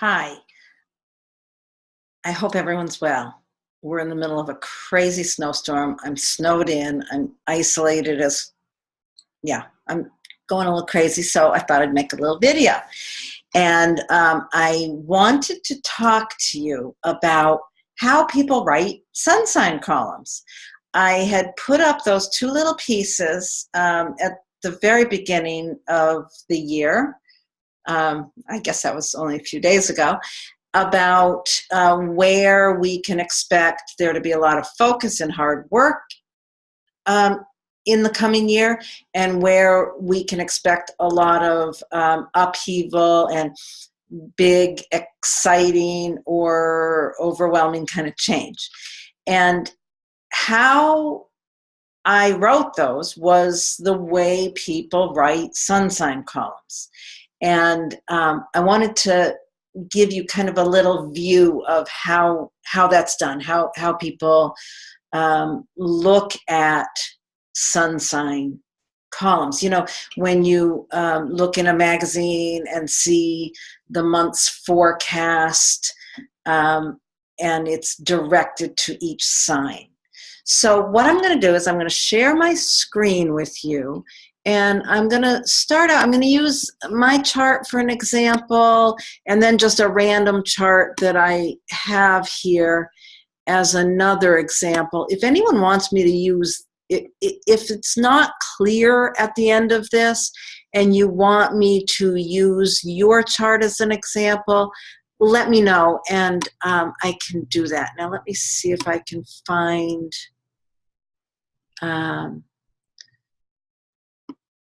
Hi, I hope everyone's well. We're in the middle of a crazy snowstorm. I'm snowed in. I'm isolated I'm going a little crazy, so I thought I'd make a little video. And I wanted to talk to you about how people write sun sign columns. I had put up those two little pieces at the very beginning of the year. I guess that was only a few days ago, about where we can expect there to be a lot of focus and hard work in the coming year, and where we can expect a lot of upheaval and big, exciting, or overwhelming kind of change. And how I wrote those was the way people write sun sign columns. And I wanted to give you kind of a little view of how that's done, how people look at sun sign columns. You know, when you look in a magazine and see the month's forecast, and it's directed to each sign. So what I'm going to do is I'm going to share my screen with you, and I'm going to start out. I'm going to use my chart for an example, and then just a random chart that I have here as another example. If anyone wants me to use it, if it's not clear at the end of this and you want me to use your chart as an example, let me know, and I can do that. Now let me see if I can find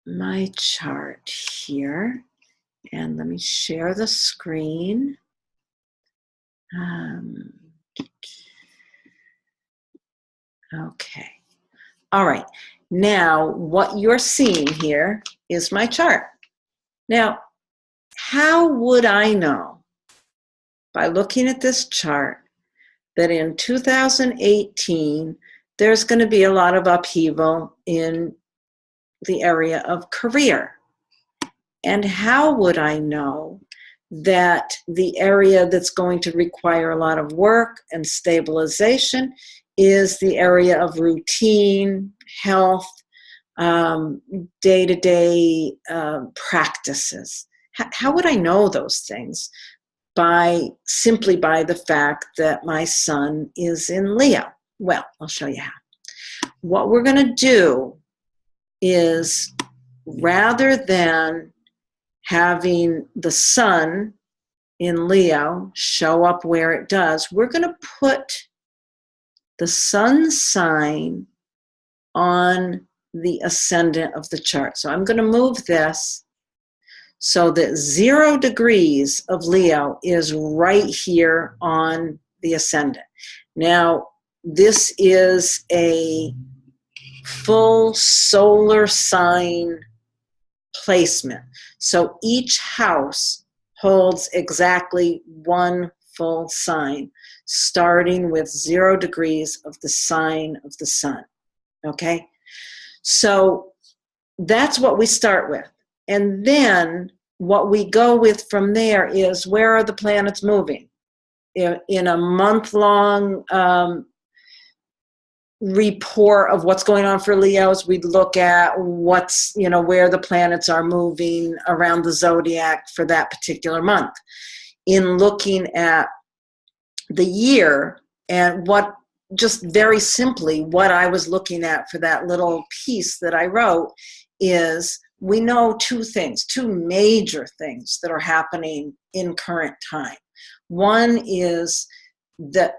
my chart here, and let me share the screen. Okay. All right. Now, what you're seeing here is my chart. Now, how would I know by looking at this chart that in 2018 there's going to be a lot of upheaval in the area of career? And how would I know that the area that's going to require a lot of work and stabilization is the area of routine, health, day-to-day practices? How would I know those things? Simply by the fact that my sun is in Leo. Well, I'll show you how. What we're going to do is, rather than having the sun in Leo show up where it does, we're going to put the sun sign on the ascendant of the chart. So I'm going to move this so that 0 degrees of Leo is right here on the ascendant. Now, this is a full solar sign placement. So each house holds exactly one full sign, starting with 0 degrees of the sign of the sun. Okay? So that's what we start with. And then what we go with from there is, where are the planets moving? In a month-long report of what's going on for Leos, we'd look at where the planets are moving around the zodiac for that particular month. In looking at the year, and just very simply, what I was looking at for that little piece that I wrote is, we know two major things that are happening in current time. One is that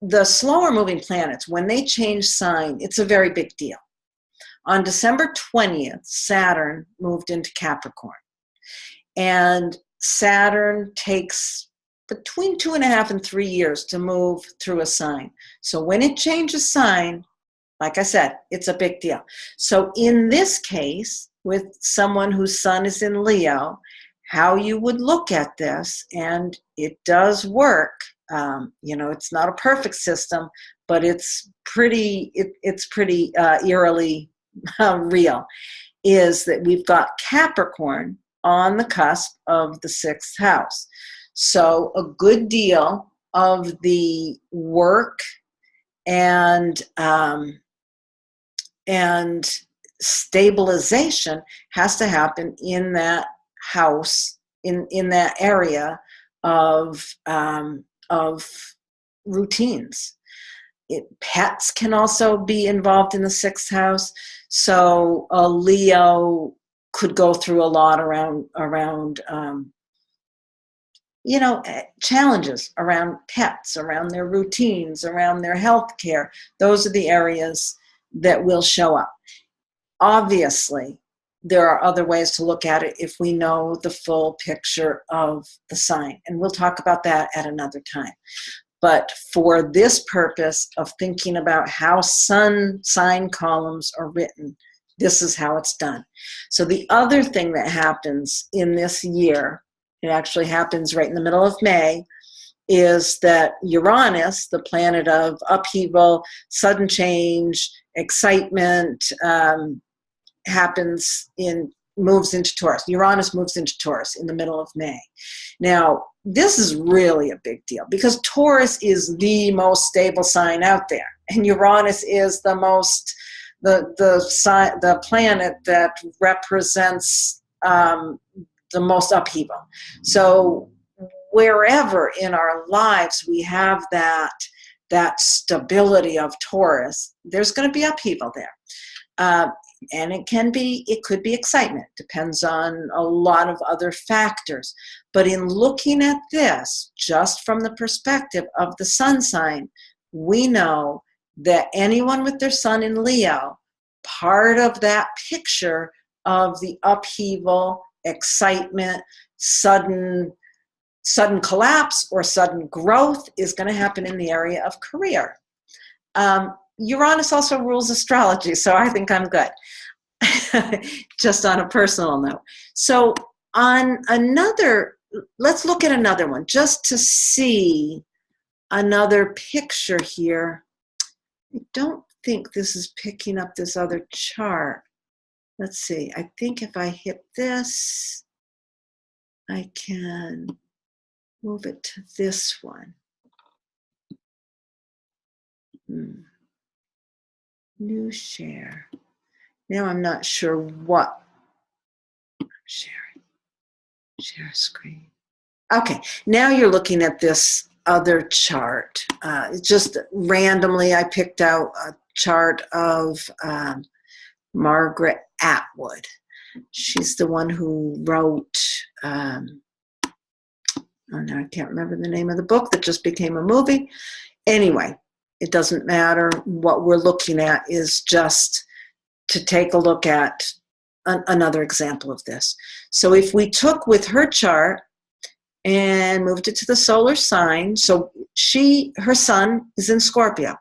the slower moving planets, when they change sign, it's a very big deal. On December 20th, Saturn moved into Capricorn. And Saturn takes between 2.5 and 3 years to move through a sign. So when it changes sign, like I said, it's a big deal. So in this case, with someone whose sun is in Leo, how you would look at this, and it does work. It's not a perfect system, but it's pretty eerily real, is that we've got Capricorn on the cusp of the 6th house. So a good deal of the work and stabilization has to happen in that house, in that area of routines. Pets can also be involved in the sixth house. So a Leo could go through a lot around challenges around pets, around their routines, around their health care. Those are the areas that will show up. Obviously, there are other ways to look at it if we know the full picture of the sign. And we'll talk about that at another time. But for this purpose of thinking about how sun sign columns are written, this is how it's done. So the other thing that happens in this year, it actually happens right in the middle of May, is that Uranus, the planet of upheaval, sudden change, excitement, moves into Taurus. Uranus moves into Taurus in the middle of May. Now, this is really a big deal because Taurus is the most stable sign out there, and Uranus is the planet that represents the most upheaval. So wherever in our lives we have that stability of Taurus, there's going to be upheaval there. And it could be excitement, depends on a lot of other factors. But in looking at this, just from the perspective of the sun sign, we know that anyone with their sun in Leo, part of that picture of the upheaval, excitement, sudden collapse or sudden growth is going to happen in the area of career. Uranus also rules astrology, so I think I'm good, just on a personal note. So let's look at another one, just to see another picture here. I don't think this is picking up this other chart. Let's see, I think if I hit this, I can move it to this one. New share. Now I'm not sure what I'm sharing. Share screen. Okay, now you're looking at this other chart. Just randomly, I picked out a chart of Margaret Atwood. She's the one who wrote, oh no, I can't remember the name of the book that just became a movie. Anyway, it doesn't matter. What we're looking at is just to take a look at another example of this. So if we took with her chart and moved it to the solar sign, so her sun is in Scorpio.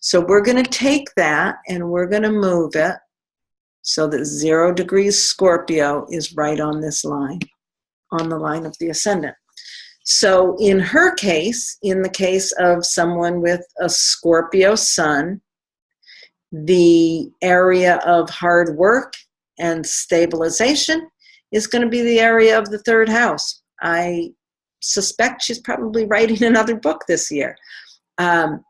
So we're going to take that and we're going to move it so that 0 degrees Scorpio is right on this line, on the line of the ascendant. So in her case, in the case of someone with a Scorpio sun, the area of hard work and stabilization is going to be the area of the third house. I suspect she's probably writing another book this year. Her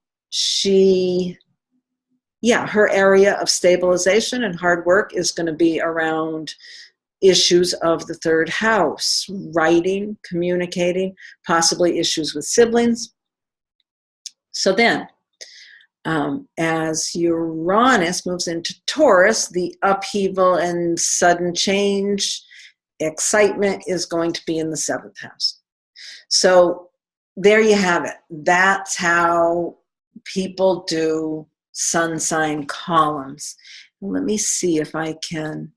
area of stabilization and hard work is going to be around issues of the third house, writing, communicating, possibly issues with siblings. So then, as Uranus moves into Taurus, the upheaval and sudden change, excitement is going to be in the 7th house. So there you have it. That's how people do sun sign columns. Let me see if I can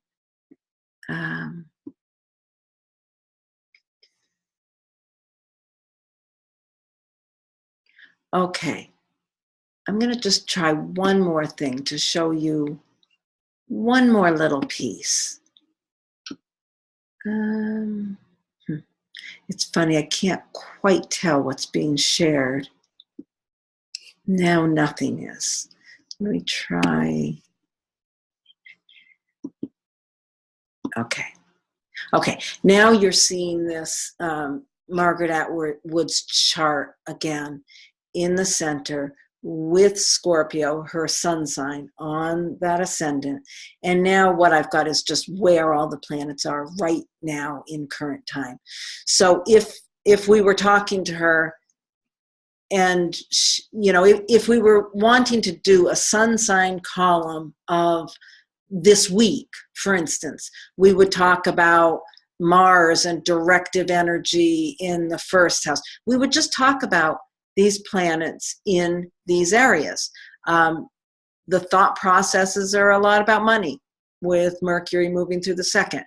okay. I'm going to just try one more thing to show you one more little piece. It's funny, I can't quite tell what's being shared. Now nothing is. Let me try. Okay, now you're seeing this Margaret Atwood's chart again in the center with Scorpio, her sun sign, on that ascendant. And now what I've got is just where all the planets are right now in current time. So if we were talking to her and, if we were wanting to do a sun sign column of this week, for instance, we would talk about Mars and directive energy in the first house. We would just talk about these planets in these areas. The thought processes are a lot about money, with Mercury moving through the second.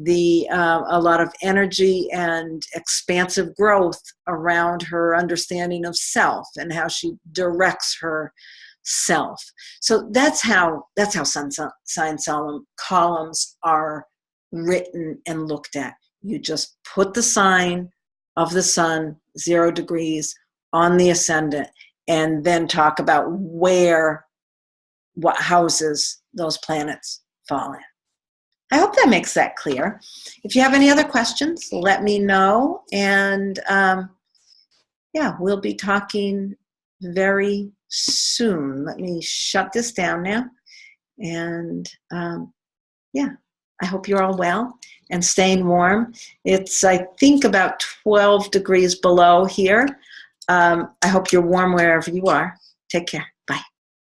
A lot of energy and expansive growth around her understanding of self and how she directs her self. So that's how sun sign columns are written and looked at. You just put the sign of the sun, 0 degrees, on the ascendant, and then talk about what houses those planets fall in. I hope that makes that clear. If you have any other questions, let me know. And we'll be talking very soon. Let me shut this down now. And I hope you're all well and staying warm. It's, I think, about 12 degrees below here. I hope you're warm wherever you are. Take care.